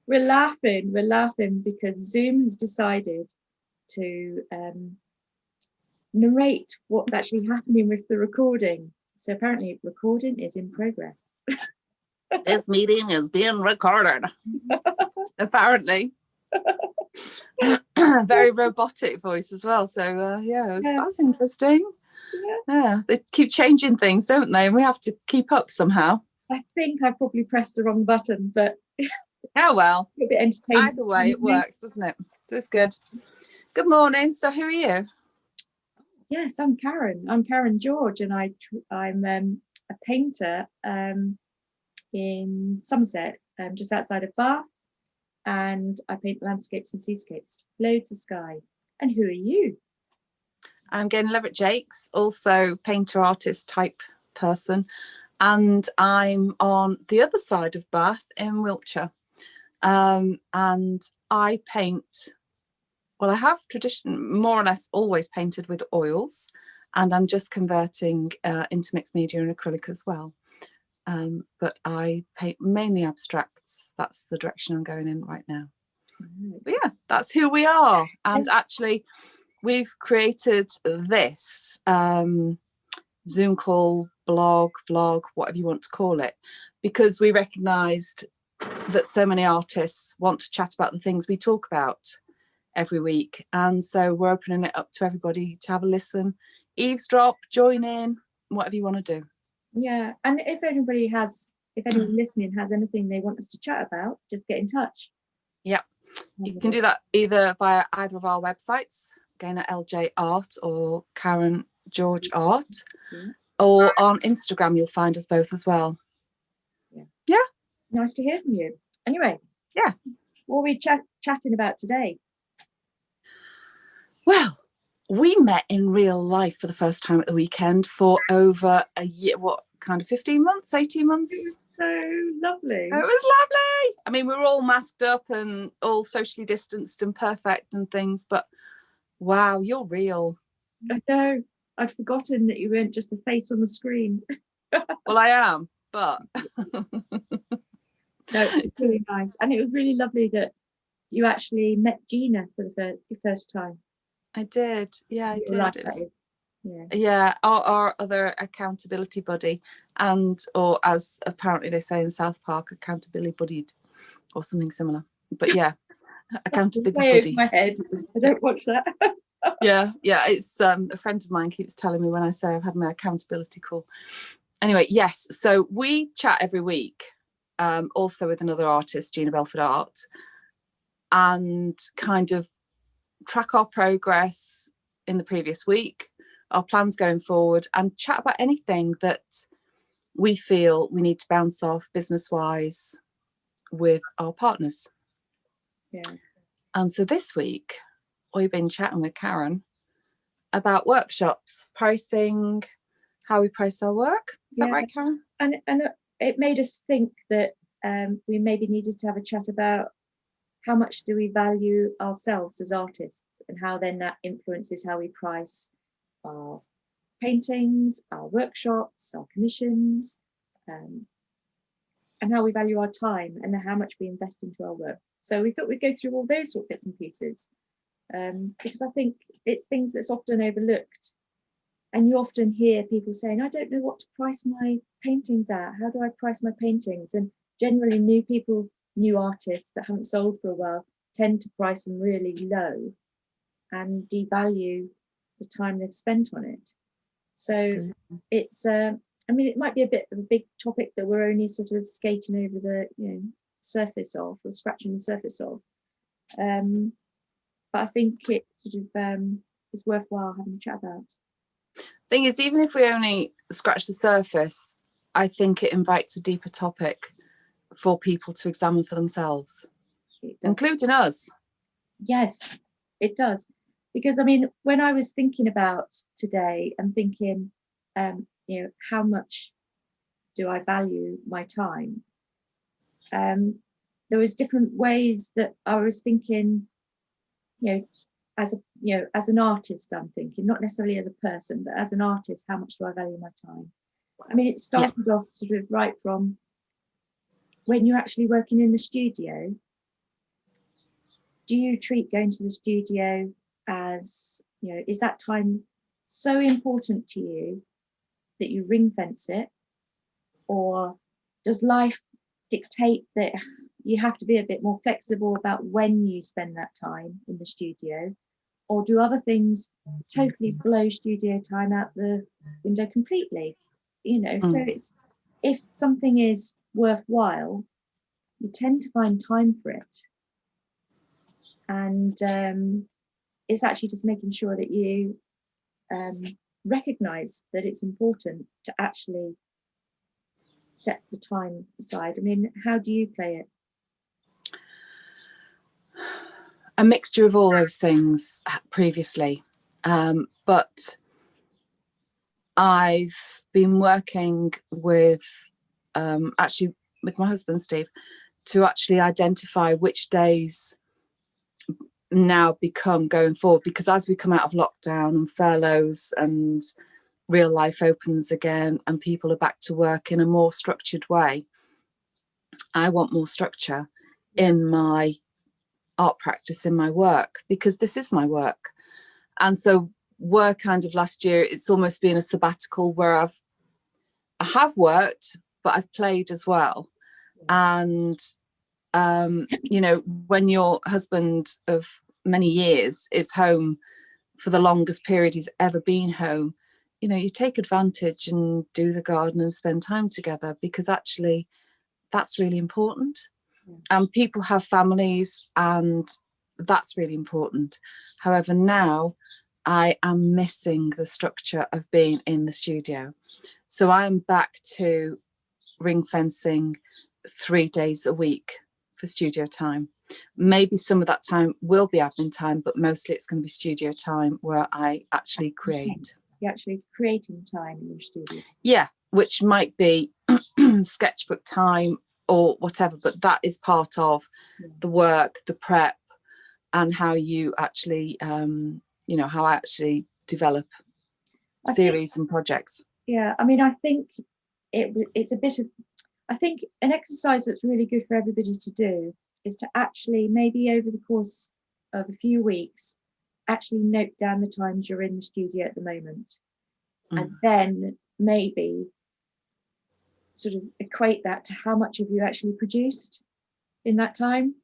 We're laughing because Zoom has decided to narrate what's actually happening with the recording. So apparently recording is in progress. This meeting is being recorded. Apparently. Very robotic voice as well. So that's interesting. Yeah, they keep changing things, don't they? And we have to keep up somehow. I think I probably pressed the wrong button, but oh well. A bit entertaining. Either way, it works, doesn't it? So it's good. Good morning. So who are you? Yes, I'm Karen. I'm Karen George, and I'm a painter in Somerset, just outside of Bath, and I paint landscapes and seascapes, loads of sky. And who are you? I'm Gaynor Leverett-Jaques, also painter, artist type person, and I'm on the other side of Bath in Wiltshire, and I paint. Well, I have more or less always painted with oils, and I'm just converting into mixed media and acrylic as well. But I paint mainly abstracts. That's the direction I'm going in right now. But yeah, that's who we are. And actually, we've created this Zoom call, blog, vlog, whatever you want to call it, because we recognised that so many artists want to chat about the things we talk about every week, and so we're opening it up to everybody to have a listen, eavesdrop, join in, whatever you want to do. Yeah, and if anyone listening has anything they want us to chat about, just get in touch. Yeah, you can do that either via either of our websites, Gaynor LJ Art or Karen George Art, or on Instagram. You'll find us both as well. Yeah. Nice to hear from you. Anyway, what are we chatting about today? Well, we met in real life for the first time at the weekend for over a year. What kind of 15 months, 18 months? It was so lovely. It was lovely. I mean, we were all masked up and all socially distanced and perfect and things, but wow, you're real. I know. I'd forgotten that you weren't just a face on the screen. Well, I am, but no, it was really nice, and it was really lovely that you actually met Gina for the first time. I did. Yeah, I did. Yeah, our other accountability buddy, or as apparently they say in South Park, accountability buddied, or something similar. But yeah, accountability buddy. My head. I don't watch that. yeah. It's a friend of mine keeps telling me when I say I've had my accountability call. Anyway, yes. So we chat every week, also with another artist, Gina Belford Art, and kind of track our progress in the previous week, our plans going forward, and chat about anything that we feel we need to bounce off business-wise with our partners. Yeah. And so this week, we've been chatting with Karen about workshops, pricing, how we price our work. Is that right, Karen? And it made us think that we maybe needed to have a chat about how much do we value ourselves as artists, and how then that influences how we price our paintings, our workshops, our commissions, and how we value our time and how much we invest into our work. So we thought we'd go through all those sort of bits and pieces, because I think it's things that's often overlooked. And you often hear people saying, I don't know what to price my paintings at. How do I price my paintings? And generally new artists that haven't sold for a while tend to price them really low and devalue the time they've spent on it. So it's it might be a bit of a big topic that we're only sort of skating over the surface of, or scratching the surface of, but I think it sort of is worthwhile having a chat about. Thing is, even if we only scratch the surface, I think it invites a deeper topic for people to examine for themselves, including us. Yes, it does. Because I mean, when I was thinking about today and thinking, how much do I value my time? There was different ways that I was thinking, as an artist, I'm thinking, not necessarily as a person, but as an artist, how much do I value my time? I mean, it started off sort of right from when you're actually working in the studio, do you treat going to the studio as, you know, is that time so important to you that you ring fence it? Or does life dictate that you have to be a bit more flexible about when you spend that time in the studio? Or do other things totally blow studio time out the window completely? You know, so it's, if something is worthwhile, you tend to find time for it. And it's actually just making sure that you recognize that it's important to actually set the time aside. I mean, how do you play it? A mixture of all those things previously, but I've been working with actually with my husband Steve to actually identify which days now become going forward, because as we come out of lockdown and furloughs and real life opens again and people are back to work in a more structured way, I want more structure in my art practice, in my work, because this is my work. And so work kind of last year, it's almost been a sabbatical where I have worked, but I've played as well. And you know, when your husband of many years is home for the longest period he's ever been home, you know, you take advantage and do the garden and spend time together, because actually that's really important. And people have families and that's really important. However, now I am missing the structure of being in the studio. So I'm back to ring fencing 3 days a week for studio time. Maybe some of that time will be admin time, but mostly it's going to be studio time where I actually create. You're actually creating time in your studio. Yeah, which might be sketchbook time or whatever, but that is part of the work, the prep, and how you actually, you know, how I actually develop series and projects. Yeah, I mean, I think it's a bit of, I think an exercise that's really good for everybody to do is to actually, maybe over the course of a few weeks, actually note down the times you're in the studio at the moment. And then maybe sort of equate that to how much have you actually produced in that time.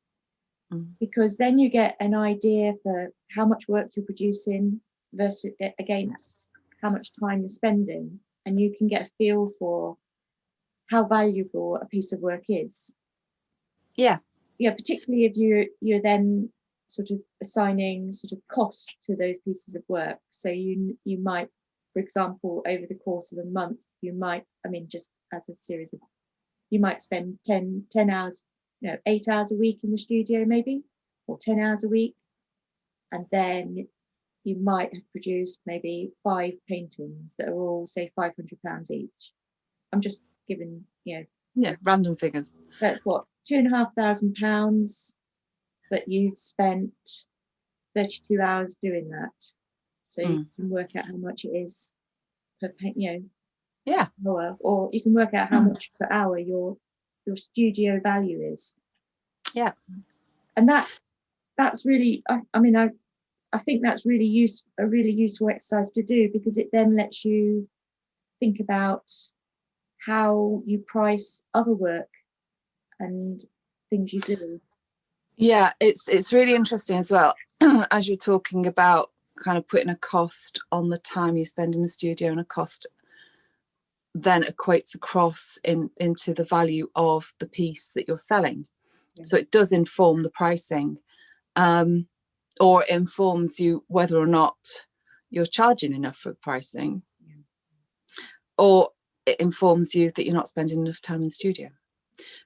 Because then you get an idea for how much work you're producing versus against how much time you're spending, and you can get a feel for how valuable a piece of work is. Yeah, particularly if you're then sort of assigning sort of cost to those pieces of work. So you might, for example, over the course of a month, you might, I mean, just as a series of, you might spend 10 hours, 8 hours a week in the studio maybe, or 10 hours a week. And then you might have produced maybe 5 paintings that are all, say, £500 each. I'm just giving, random figures. So it's what, £2,500, but you've spent 32 hours doing that. So you can work out how much it is per hour, or you can work out how much per hour your studio value is. Yeah. And that's really, I think that's really a really useful exercise to do, because it then lets you think about how you price other work and things you do. Yeah, it's really interesting as well, as you're talking about kind of putting a cost on the time you spend in the studio, and a cost then equates across into the value of the piece that you're selling. Yeah. So it does inform the pricing, or informs you whether or not you're charging enough for pricing, or it informs you that you're not spending enough time in the studio.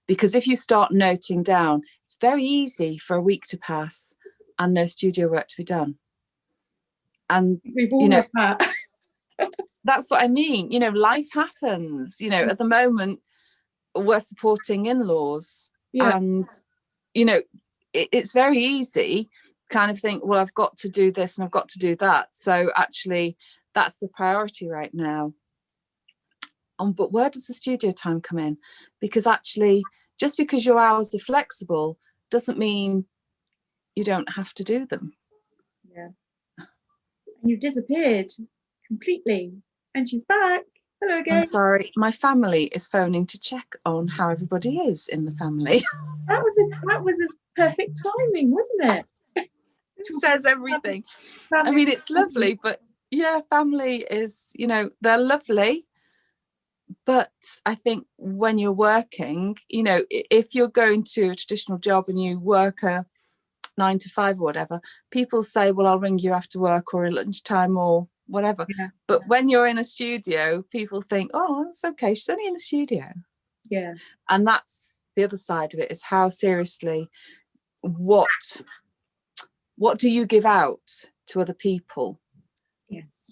Because if you start noting down, it's very easy for a week to pass and no studio work to be done. And we've all had that. That's what I mean. Life happens. At the moment we're supporting in-laws, and it's very easy kind of think, well, I've got to do this and I've got to do that. So actually that's the priority right now. But where does the studio time come in? Because actually, just because your hours are flexible doesn't mean you don't have to do them. Yeah. And you've disappeared completely, and she's back. Hello again. I'm sorry, my family is phoning to check on how everybody is in the family. That was a perfect timing, wasn't it? It says everything. Family. I mean, it's lovely, but yeah, family is, you know, they're lovely. But I think when you're working, you know, if you're going to a traditional job and you work a 9 to 5 or whatever, people say, well, I'll ring you after work or at lunchtime or whatever. Yeah. But when you're in a studio, people think, oh, it's okay, she's only in the studio. Yeah. And that's the other side of it, is how seriously, what do you give out to other people? Yes.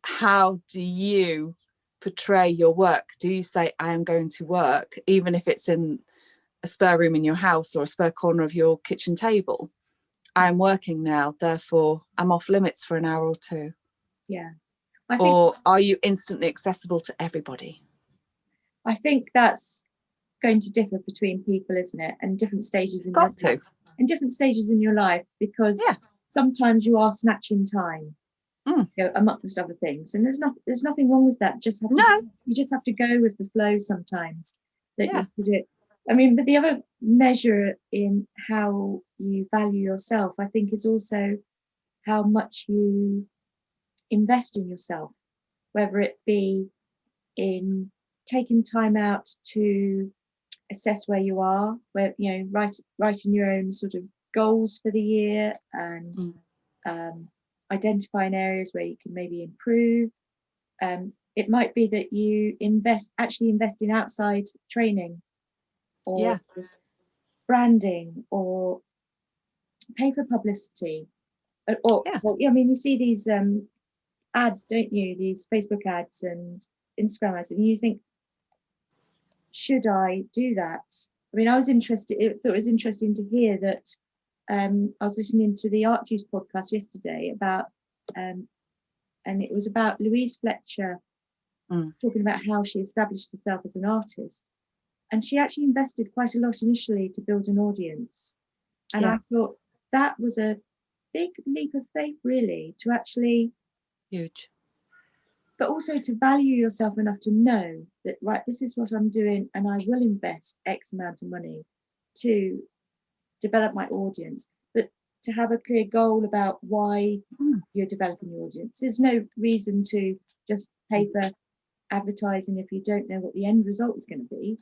How do you portray your work? Do you say, I am going to work, even if it's in a spare room in your house or a spare corner of your kitchen table? I'm working now, therefore I'm off limits for an hour or two. Yeah. Or are you instantly accessible to everybody? I think that's going to differ between people, isn't it? And different stages in your life. And different stages in your life, because sometimes you are snatching time, you know, amongst other things, and there's nothing wrong with that. You just have to go with the flow sometimes. That you do it. I mean, but the other measure in how you value yourself, I think, is also how much you invest in yourself, whether it be in taking time out to assess where you are, where, you know, writing your own sort of goals for the year, and identifying areas where you can maybe improve. It might be that you invest in outside training, or branding, or pay for publicity, or I mean, you see these ads, don't you? These Facebook ads and Instagram ads, and you think, should I do that? I mean, I thought it was interesting to hear that. I was listening to the Art Juice podcast yesterday about, and it was about Louise Fletcher talking about how she established herself as an artist, and she actually invested quite a lot initially to build an audience. And I thought that was a big leap of faith, really, to actually huge. But also to value yourself enough to know that, right, this is what I'm doing, and I will invest X amount of money to develop my audience, but to have a clear goal about why you're developing your audience. There's no reason to just pay for advertising if you don't know what the end result is going to be.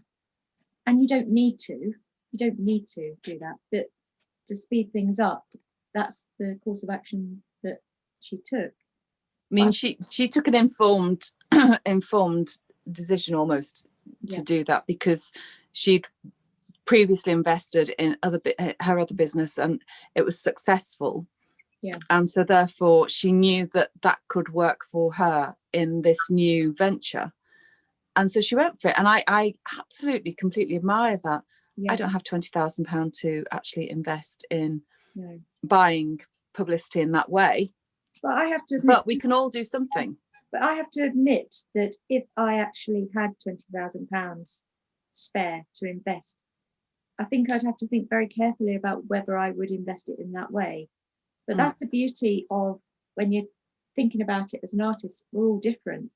And you don't need to do that, but to speed things up, that's the course of action that she took. I mean, she took an informed decision almost to do that, because she'd previously invested in her other business and it was successful. And so therefore she knew that could work for her in this new venture. And so she went for it. And I absolutely, completely admire that. I don't have £20,000 to actually invest in buying publicity in that way. But I have to admit, but we can all do something. But I have to admit that if I actually had £20,000 spare to invest, I think I'd have to think very carefully about whether I would invest it in that way. But that's the beauty of when you're thinking about it as an artist. We're all different,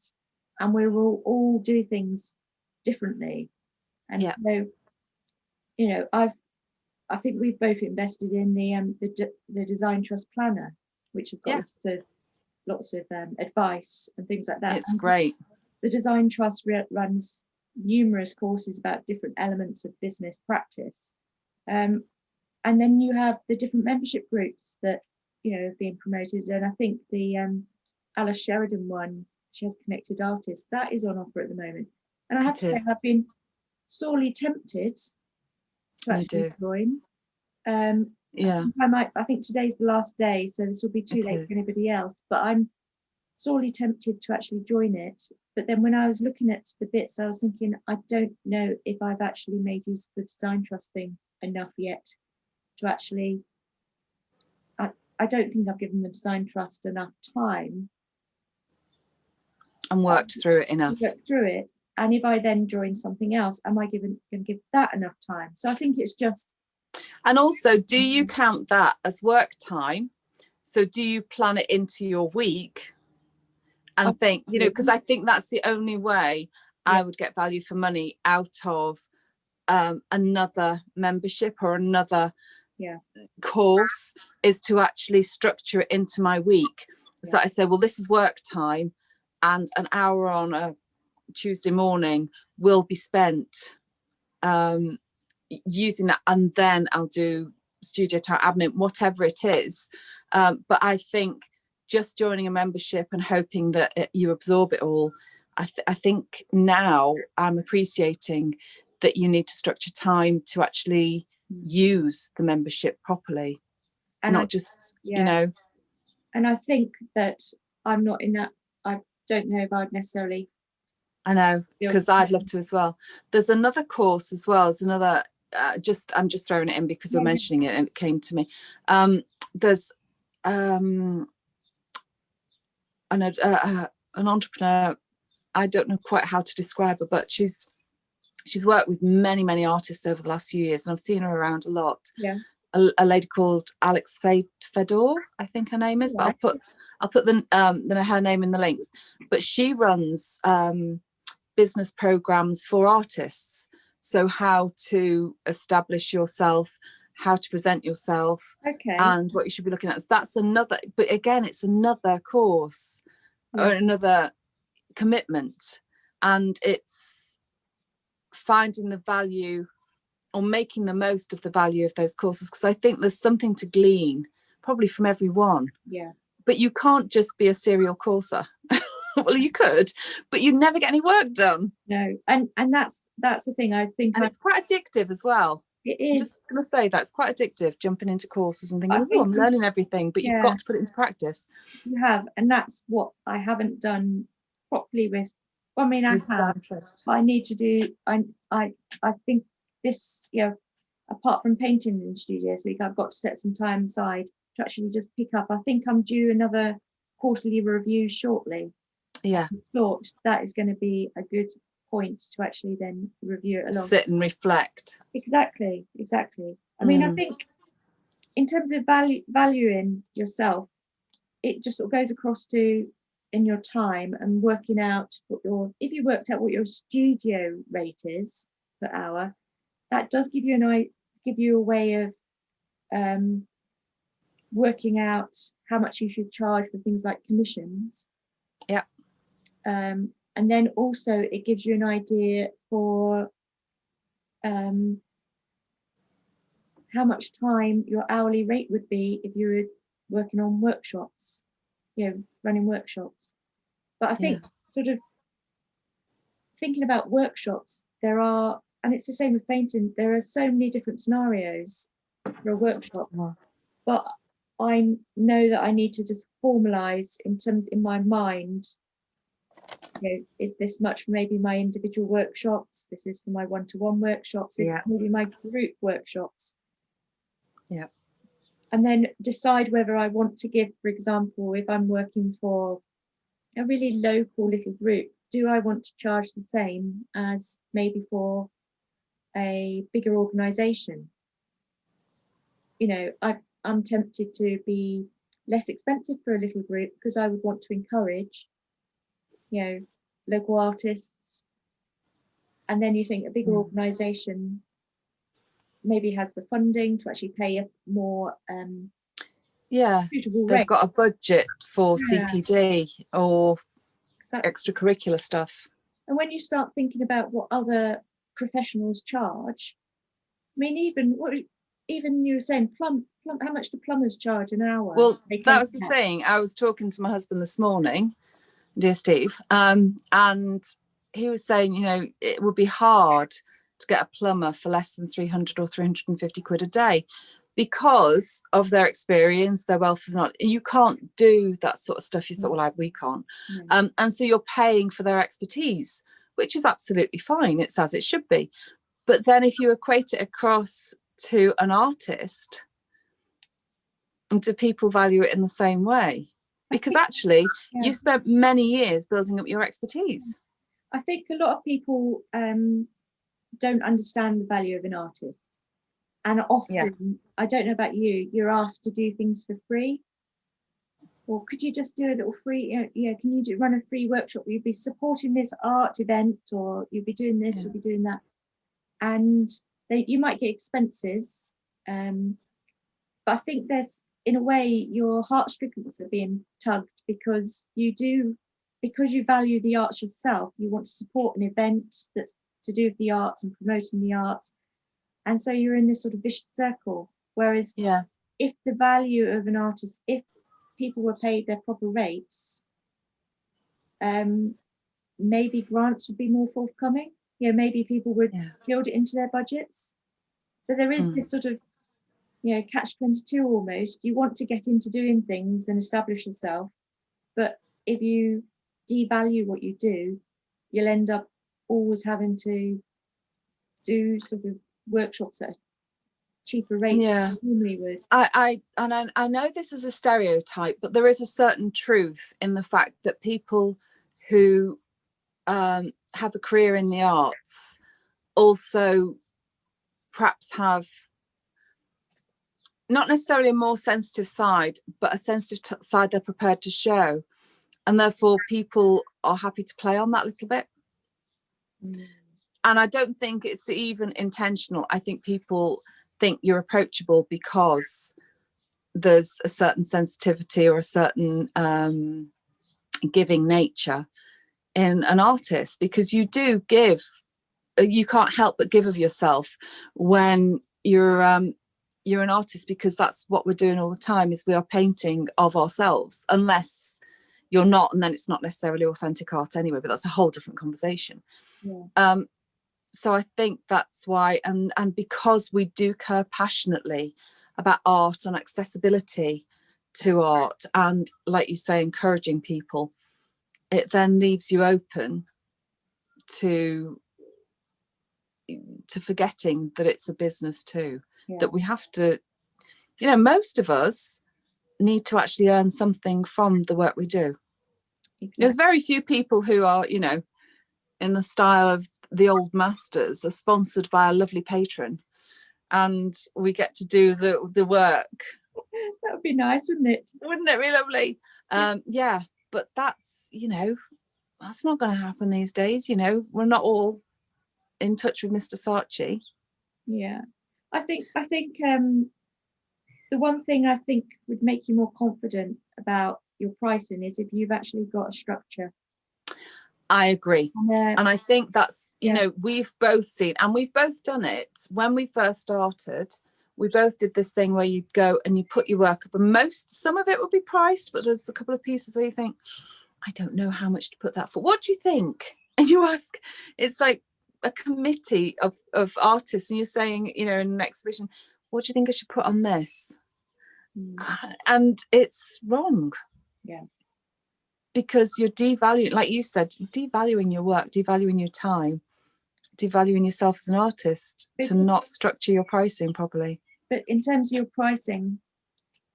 and we will all do things differently. And so, you know, I think we've both invested in the Design Trust Planner, which has got lots of advice and things like that. It's great. The Design Trust runs numerous courses about different elements of business practice. And then you have the different membership groups that, you know, have been promoted. And I think the Alice Sheridan one, she has Connected Artists, that is on offer at the moment. And I have to say, I've been sorely tempted to actually join. I think today's the last day, so this will be too late for anybody else, but I'm sorely tempted to actually join it. But then when I was looking at the bits, I was thinking, I don't know if I've actually made use of the Design Trust thing enough yet to actually, I don't think I've given the Design Trust enough time and worked through it enough. And if I then join something else, am I going to give that enough time? So I think it's just, And also, do you count that as work time? So do you plan it into your week and think, you know, because I think that's the only way I would get value for money out of another membership or another course, is to actually structure it into my week. So I say, well, this is work time, and an hour on a Tuesday morning will be spent using that, and then I'll do studio time, admin, whatever it is. But I think just joining a membership and hoping that you absorb it all, I think now I'm appreciating that you need to structure time to actually use the membership properly, and not just, you know. And I think that I'm not in that. I don't know if I'd necessarily. I know, because I'd love to as well. There's another course as well. There's another, I'm just throwing it in because we're mentioning it and it came to me. There's an entrepreneur, I don't know quite how to describe her, but she's worked with many artists over the last few years, and I've seen her around a lot. A lady called Alexis Fedor, I think her name is, but I'll put her name in the links. But she runs business programs for artists, so how to establish yourself, how to present yourself, and what you should be looking at. So that's another, but again, it's another course or another commitment, and it's finding the value or making the most of the value of those courses, because I think there's something to glean probably from everyone. But you can't just be a serial courser. Well, you could, but you'd never get any work done. No, and that's the thing. I think, and it's quite addictive as well. It is. I'm just going to say that's quite addictive, jumping into courses and thinking, oh, I'm learning everything, but you've got to put it into practice. You have, and that's what I haven't done properly with. I mean, I have. I need to do. I think this, apart from painting in the studio this week, I've got to set some time aside to actually just pick up. I think I'm due another quarterly review shortly. I thought that is going to be a good point to actually then review it along. Sit and reflect. Exactly. I mean, I think in terms of valuing yourself, it just sort of goes across to in your time and working out if you worked out what your studio rate is per hour, that does give you a way of working out how much you should charge for things like commissions. And then also it gives you an idea for how much time your hourly rate would be if you were working on workshops, running workshops. But I think sort of thinking about workshops, and it's the same with painting, there are so many different scenarios for a workshop. But I know that I need to just formalize in my mind, is this much for maybe my individual workshops, this is for my one-to-one workshops, this is maybe my group workshops. And then decide whether I want to give, for example, if I'm working for a really local little group, do I want to charge the same as maybe for a bigger organization? I'm tempted to be less expensive for a little group because I would want to encourage local artists. And then you think a bigger organization maybe has the funding to actually pay a more suitable rate. They've got a budget for CPD or extracurricular stuff. And when you start thinking about what other professionals charge, I mean, even you were saying how much do plumbers charge an hour? Well, that was the thing. I was talking to my husband this morning, dear Steve, and he was saying, it would be hard to get a plumber for less than 300 or 350 quid a day because of their experience, their wealth of knowledge. You can't do that sort of stuff. You thought, well, we can't. And so you're paying for their expertise, which is absolutely fine. It's as it should be. But then if you equate it across to an artist, do people value it in the same way? Because actually you've spent many years building up your expertise. I think a lot of people don't understand the value of an artist. And often, I don't know about you, you're asked to do things for free. Or could you just do a little free, can you run a free workshop? You'd be supporting this art event, or you'd be doing this, you'd be doing that. And you might get expenses. But I think there's, in a way, your heartstrings are being tugged because you value the arts yourself. You want to support an event that's to do with the arts and promoting the arts. And so you're in this sort of vicious circle. Whereas if the value of an artist, if people were paid their proper rates, maybe grants would be more forthcoming. Maybe people would build it into their budgets. But there is this sort of, catch-22 almost. You want to get into doing things and establish yourself. But if you devalue what you do, you'll end up always having to do sort of workshops at a cheaper rate than you normally would. I know this is a stereotype, but there is a certain truth in the fact that people who have a career in the arts also perhaps have not necessarily a more sensitive side, but a sensitive side they're prepared to show, and therefore people are happy to play on that little bit. And I don't think it's even intentional. I think people think you're approachable because there's a certain sensitivity or a certain giving nature in an artist, because you do give, you can't help but give of yourself when you're an artist, because that's what we're doing all the time, is we are painting of ourselves, unless you're not, and then it's not necessarily authentic art anyway, but that's a whole different conversation. So I think that's why, and because we do care passionately about art and accessibility to art, and like you say, encouraging people, it then leaves you open to forgetting that it's a business too, that we have to, most of us need to actually earn something from the work we do. There's very few people who are, in the style of the old masters, are sponsored by a lovely patron, and we get to do the work. That would be nice, wouldn't it? Wouldn't it be lovely? But that's, that's not going to happen these days. We're not all in touch with Mr. Saatchi. I think the one thing I think would make you more confident about your pricing is if you've actually got a structure. I agree. And I think that's, we've both seen, and we've both done it. When we first started, we both did this thing where you'd go and you put your work up, and some of it would be priced, but there's a couple of pieces where you think, I don't know how much to put that for. What do you think? And you ask, it's like a committee of artists, and you're saying, in an exhibition, what do you think I should put on this? And it's wrong. Because you're devaluing, like you said, you're devaluing your work, devaluing your time, devaluing yourself as an artist to not structure your pricing properly. But in terms of your pricing,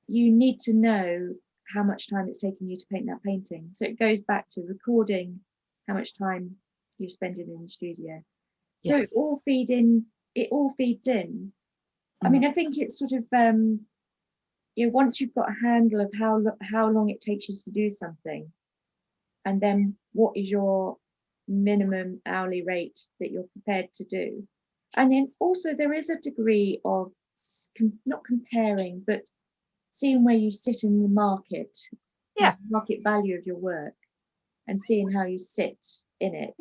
you need to know how much time it's taking you to paint that painting. So it goes back to recording, how much time you're spending in the studio. So it all feeds in. I mean, I think it's sort of, once you've got a handle of how long it takes you to do something, and then what is your minimum hourly rate that you're prepared to do. And then also there is a degree of not comparing, but seeing where you sit in the market, market value of your work, and seeing how you sit in it.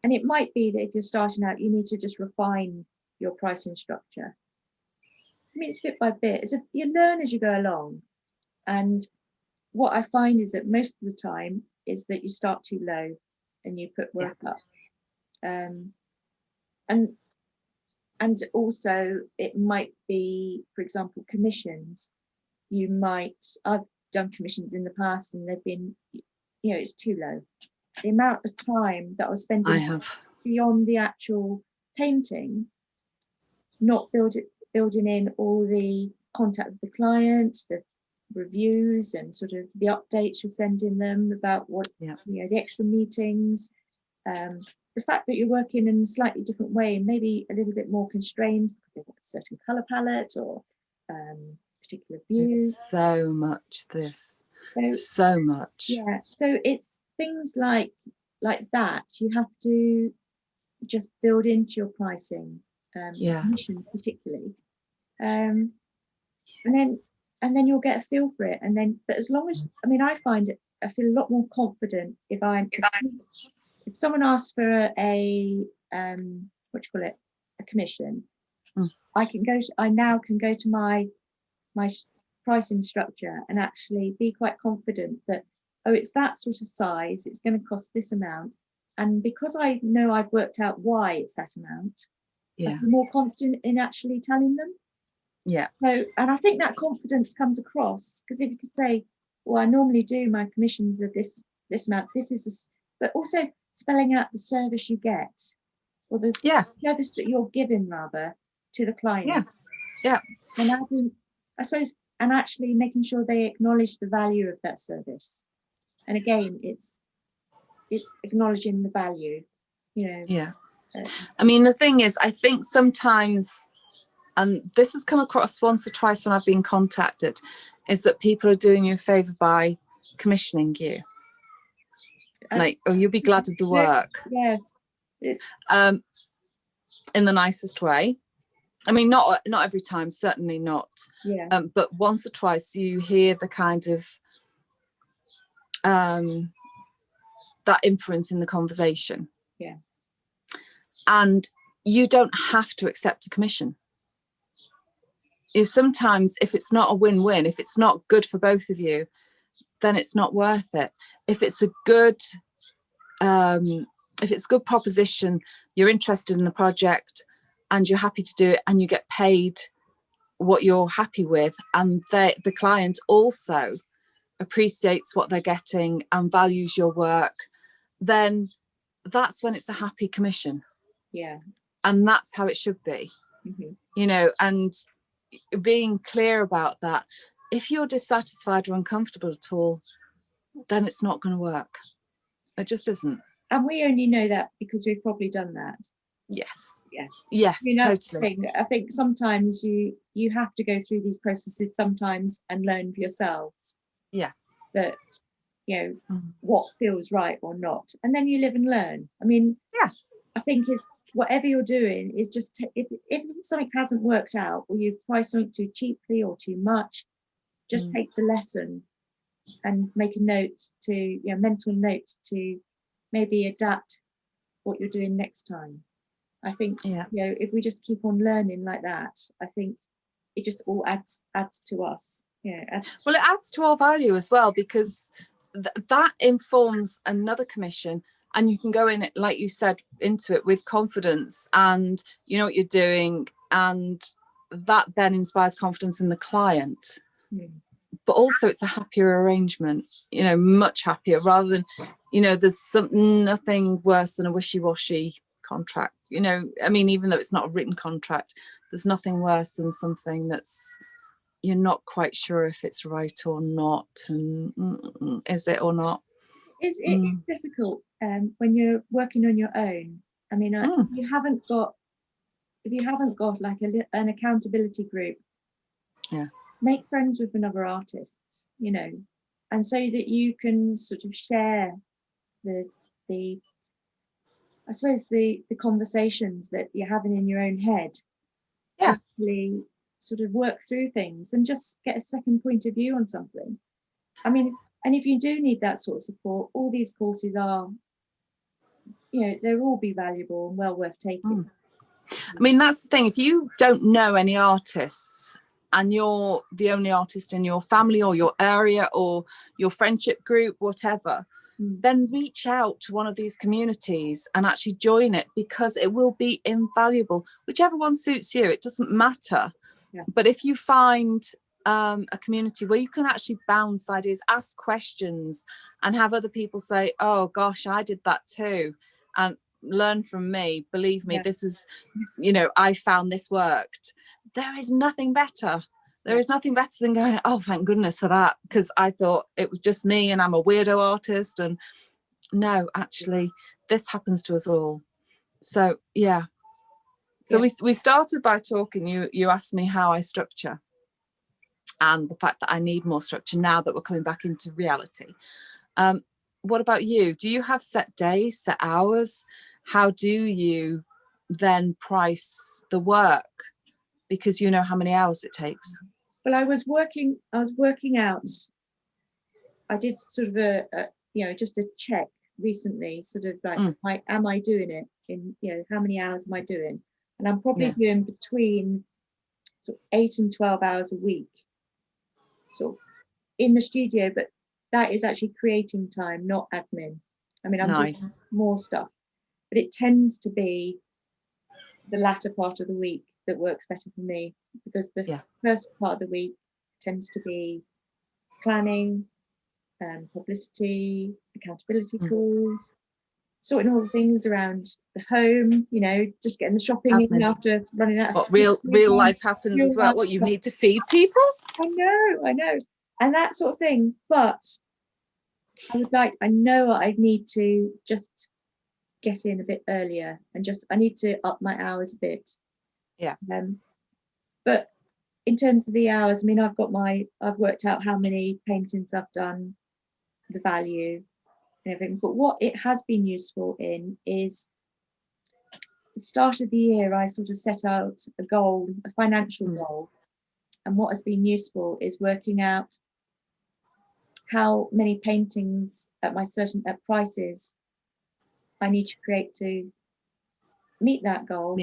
And it might be that if you're starting out, you need to just refine your pricing structure. I mean, it's bit by bit. You learn as you go along. And what I find is that most of the time is that you start too low and you put work up. And also it might be, for example, commissions. I've done commissions in the past, and they've been, it's too low. The amount of time that I was spending beyond the actual painting, not building in all the contact with the client, the reviews, and sort of the updates you're sending them about what, the extra meetings, the fact that you're working in a slightly different way, maybe a little bit more constrained because they've got a certain colour palette or particular view. It's so much this. So much. Yeah. So it's things like that you have to just build into your pricing, commissions particularly, and then you'll get a feel for it. And then, but as long as, I mean, I find it, I feel a lot more confident if someone asks for a commission, I now can go to my pricing structure and actually be quite confident that, oh, it's that sort of size, it's going to cost this amount. And because I know I've worked out why it's that amount, I feel more confident in actually telling them. Yeah. So, and I think that confidence comes across, because if you could say, well, I normally do my commissions of this amount, but also spelling out the service you get, or the service that you're giving rather to the client. Yeah. And I suppose, and actually making sure they acknowledge the value of that service. And again, it's acknowledging the value, you know. Yeah. I mean, the thing is, I think sometimes, and this has come across once or twice when I've been contacted, is that people are doing you a favour by commissioning you. Like, oh, you'll be glad of the work. Yes. In the nicest way. I mean, not every time, certainly not. Yeah. But once or twice you hear the kind of that inference in the conversation. Yeah. And you don't have to accept a commission. Sometimes if it's not a win-win, if it's not good for both of you, then it's not worth it. If it's a good proposition, you're interested in the project and you're happy to do it, and you get paid what you're happy with, and the client also appreciates what they're getting and values your work, then that's when it's a happy commission. Yeah. And that's how it should be. Mm-hmm. You know, and being clear about that. If you're dissatisfied or uncomfortable at all, then it's not going to work. It just isn't. And we only know that because we've probably done that. Yes, you know, totally. I think sometimes you have to go through these processes sometimes and learn for yourselves. Yeah. That, you know, what feels right or not. And then you live and learn. I mean, I think it's whatever you're doing is just, if something hasn't worked out, or you've priced something too cheaply or too much, just take the lesson and make a note mental note to maybe adapt what you're doing next time. I think, you know, if we just keep on learning like that, I think it just all adds to us. Yeah. Well, it adds to our value as well, because that informs another commission, and you can go in it, like you said, into it with confidence, and you know what you're doing, and that then inspires confidence in the client. But also it's a happier arrangement, you know, much happier, rather than, you know, there's nothing worse than a wishy-washy contract. You know, I mean, even though it's not a written contract, there's nothing worse than something that's, you're not quite sure if it's right or not, and is it or not. It's difficult when you're working on your own. I mean, if you haven't got like an accountability group, make friends with another artist, you know, and so that you can sort of share the I suppose the conversations that you're having in your own head. Actually sort of work through things and just get a second point of view on something. I mean, and if you do need that sort of support, all these courses are, you know, they'll all be valuable and well worth taking. I mean, that's the thing. If you don't know any artists and you're the only artist in your family or your area or your friendship group, whatever, then reach out to one of these communities and actually join it, because it will be invaluable. Whichever one suits you, it doesn't matter. But if you find a community where you can actually bounce ideas, ask questions, and have other people say, oh gosh, I did that too, and learn from me, believe me, this is, you know, I found this worked. There is nothing better. There is nothing better than going, oh, thank goodness for that, because I thought it was just me and I'm a weirdo artist. And no, actually, this happens to us all. So yeah. So we started by talking, you asked me how I structure, and the fact that I need more structure now that we're coming back into reality. What about you? Do you have set days, set hours? How do you then price the work? Because you know how many hours it takes. Well, I was working out. I did sort of a just a check recently, sort of like, am I doing it in, how many hours am I doing? And I'm probably doing between sort of 8 and 12 hours a week, sort of in the studio, but that is actually creating time, not admin. I mean, I'm doing more stuff, but it tends to be the latter part of the week that works better for me, because the first part of the week tends to be planning, publicity, accountability calls, sorting all the things around the home, just getting the shopping in after running out. What real life happens as well. What you need to feed people. I know, and that sort of thing. But I know I need to just get in a bit earlier, and I need to up my hours a bit. Yeah. But in terms of the hours, I mean, I've worked out how many paintings I've done, the value and everything. But what it has been useful in is, at the start of the year, I sort of set out a goal, a financial goal. And what has been useful is working out how many paintings at prices I need to create to meet that goal.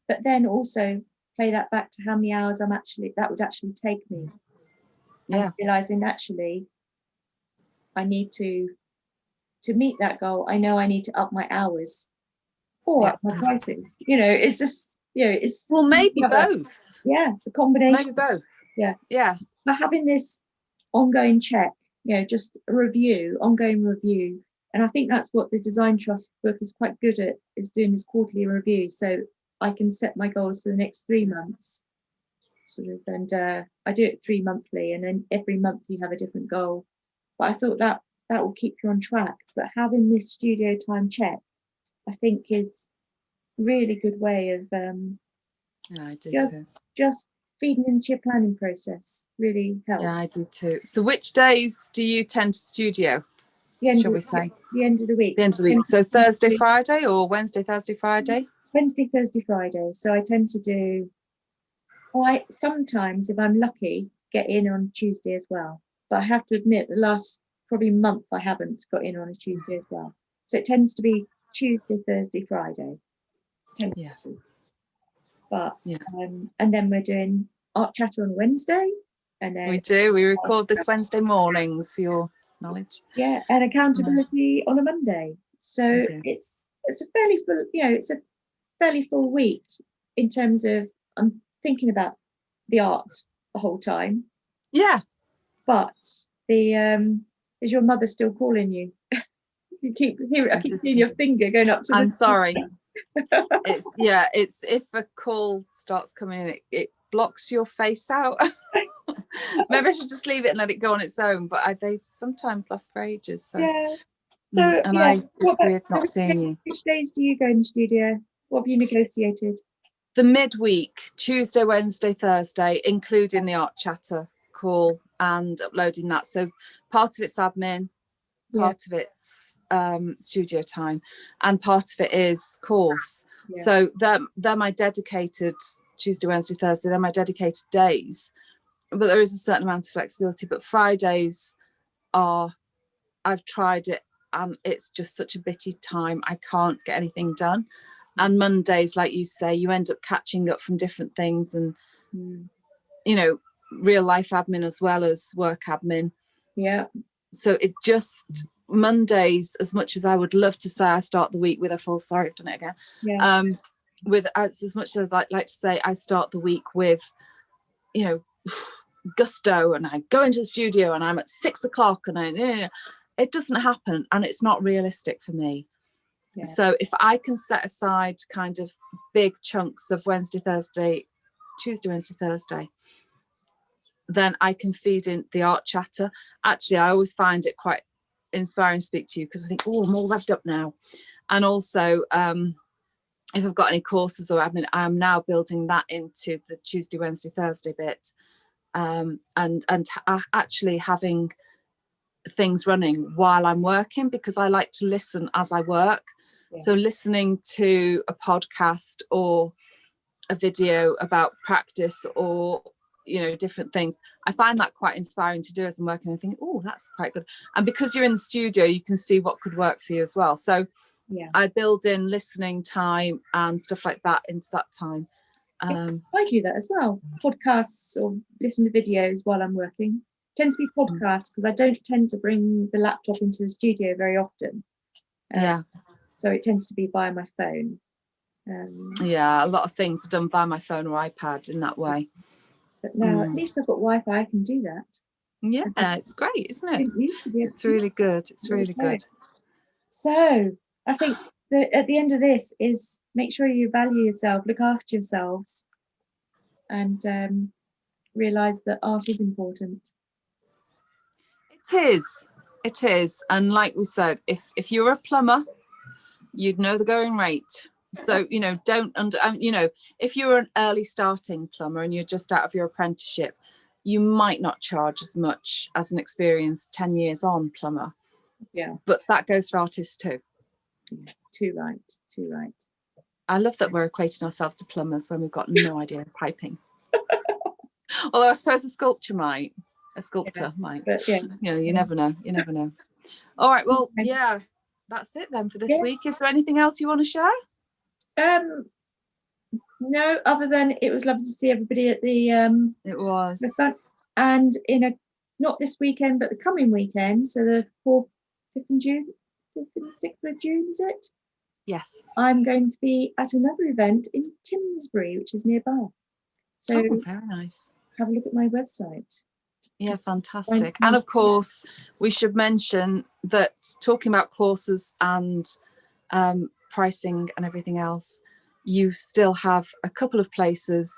But then also play that back to how many hours that would actually take me. And realizing actually I need to meet that goal, I know I need to up my hours or up my prices. It's just, it's maybe both. Yeah, the combination. Maybe both. Yeah. But having this ongoing check, just a ongoing review. And I think that's what the Design Trust book is quite good at, is doing this quarterly review. So I can set my goals for the next 3 months, sort of, and I do it 3 monthly, and then every month you have a different goal. But I thought that will keep you on track. But having this studio time check, I think, is a really good way of I do too. Just feeding into your planning process really helps. Yeah, I do too. So which days do you tend to studio? Shall we say? The end of the week. The end of the week. So Thursday, Friday, or Wednesday, Thursday, Friday? Wednesday, Thursday, Friday. So I tend to do, sometimes, if I'm lucky, get in on Tuesday as well. But I have to admit, the last probably month I haven't got in on a Tuesday as well. So it tends to be Tuesday, Thursday, Friday. But and then we're doing art chatter on Wednesday, and then we record this Wednesday mornings, for your knowledge. Yeah, and accountability on a Monday. So it's a fairly full, it's a fairly full week in terms of, I'm thinking about the art the whole time. Yeah. But is your mother still calling you? I keep seeing your finger going up to I'm sorry. It's if a call starts coming in, it blocks your face out. Maybe I should just leave it and let it go on its own, but they sometimes last for ages. So it's weird not seeing you. Which days do you go in the studio? What have you negotiated? The midweek, Tuesday, Wednesday, Thursday, including the art chatter call and uploading that. So part of it's admin, part of it's studio time, and part of it is course. So they're my dedicated Tuesday, Wednesday, Thursday, they're my dedicated days. But there is a certain amount of flexibility. But Fridays I've tried it, and it's just such a bitty time. I can't get anything done. And Mondays, like you say, you end up catching up from different things, and real life admin as well as work admin. Yeah. So it just, Mondays, as much as I would love to say I start the week with a full, sorry, I've done it again. Yeah. With as much as I'd like to say I start the week with, gusto, and I go into the studio and I'm at 6 o'clock and it doesn't happen, and it's not realistic for me. Yeah. So if I can set aside kind of big chunks of Tuesday, Wednesday, Thursday, then I can feed in the art chatter. Actually, I always find it quite inspiring to speak to you, because I think, oh, I'm all revved up now. And also, if I've got any courses or admin, I'm now building that into the Tuesday, Wednesday, Thursday bit, and actually having things running while I'm working, because I like to listen as I work. Yeah. So listening to a podcast or a video about practice, or different things, I find that quite inspiring to do as I'm working. I think, oh, that's quite good. And because you're in the studio, you can see what could work for you as well. So yeah, I build in listening time and stuff like that into that time. I do that as well. Podcasts or listen to videos while I'm working. Tends to be podcasts, because I don't tend to bring the laptop into the studio very often. So it tends to be via my phone. Yeah, a lot of things are done via my phone or iPad in that way. But now at least I've got Wi-Fi, I can do that. Yeah, it's great, isn't it? It's really good. It's really good. So I think that at the end of this is make sure you value yourself, look after yourselves, and realise that art is important. It is. And like we said, if you're a plumber, you'd know the going rate. So, if you're an early starting plumber and you're just out of your apprenticeship, you might not charge as much as an experienced 10 years on plumber. Yeah. But that goes for artists too. Yeah, too right. I love that we're equating ourselves to plumbers when we've got no idea of piping. Although I suppose a sculptor might. But you never know. All right, well, yeah, that's it then for this week. Is there anything else you want to share? No, other than it was lovely to see everybody at the it was the front, and not this weekend but the coming weekend, so the 4th, 5th and 6th of June, is it? Yes, I'm going to be at another event in Timsbury, which is near Bath. So very nice. Have a look at my website. Yeah, fantastic. And of course, we should mention that, talking about courses and pricing and everything else, you still have a couple of places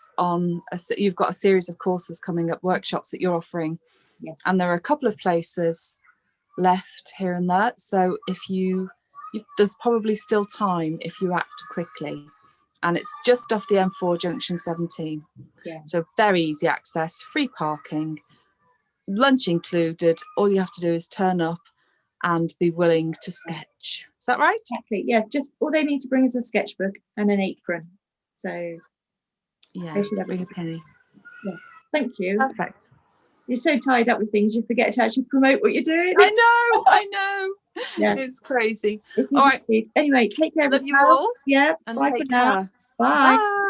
you've got a series of courses coming up, workshops that you're offering. Yes. And there are a couple of places left here and there. So if there's probably still time if you act quickly. And it's just off the M4 junction 17. Yeah. So very easy access, free parking, lunch included. All you have to do is turn up and be willing to sketch. Is that right? Exactly. Yeah. Just all they need to bring is a sketchbook and an apron. So yeah, bring a penny. Yes. Thank you. Perfect. You're so tied up with things, you forget to actually promote what you're doing. I know. Yeah. It's crazy. All right. Anyway, take care of yourself. All. Yeah. And bye for now. Bye. Bye.